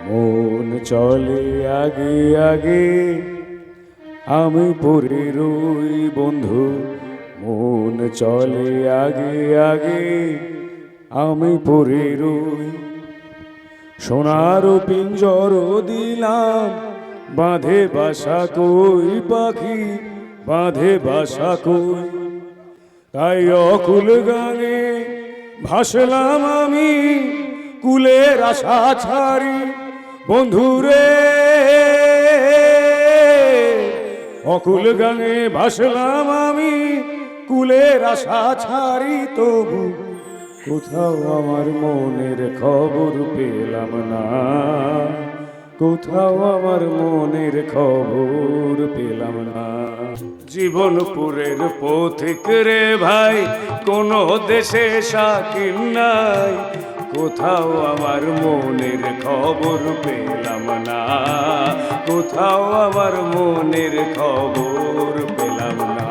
মন চলে আগে আগে, আমি পড়ে রই বন্ধু। মন চলে আগে আগে, আমি পড়ে রই। সোনার পিঞ্জর দিলাম, বাঁধে বাসা কই পাখি, বাঁধে বাসা কই। তাই অকুল গানে ভাসলাম আমি, কুলের আশা ছাড়ি বন্ধুরে। অকুল গানে ভাসলাম আমি, কুলের আশা ছাড়ি, তবু কোথাও আমার মনের খবর পেলাম না। কোথাও আমার মনের খবর পেলাম না। জীবনপুরের পথিক রে ভাই, কোনো দেশে শাকিল নাই। কোথাও আমার মনের খবর পেলাম না। কোথাও আমার মনের খবর পেলাম না।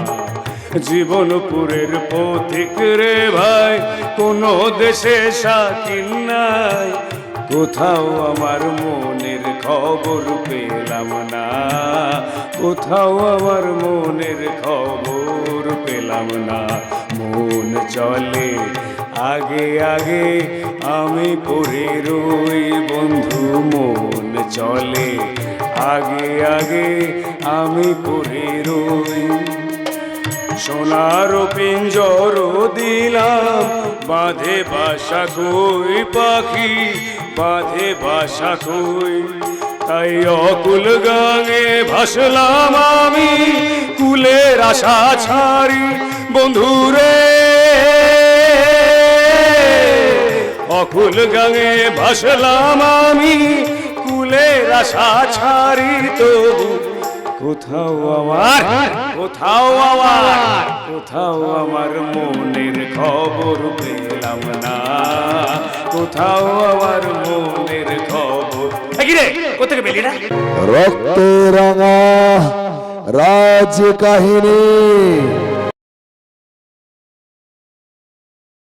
জীবনপুরের পথিক রে ভাই, কোনো দেশে শাকিল নাই। কোথাও আমার মনের খবর পেলাম না। কোথাও আমার মনের খবর পেলাম না। মন চলে আগে আগে, আমি পড়ে রই বন্ধু। মন চলে আগে আগে, আমি পড়ে রই। সোনার পিঞ্জর দিলাম, বাঁধে বাসা কই পাখি, বাঁধে বাসা কই। তাই অকুল গানে ভাসলাম আমি, কুলের আশা ছাড়ি বন্ধুরে। অকুল গানে ভাসলাম আমি, কুলের আশা ছাড়ি, তবু কোথাও আমার, কোথাও আমার, কোথাও আমার মনের খবর পেলাম না। কোথাও আমার মনের খবর। রে কোথেকে পেলি না? রক্তে রাঙা রাজ কাহিনী।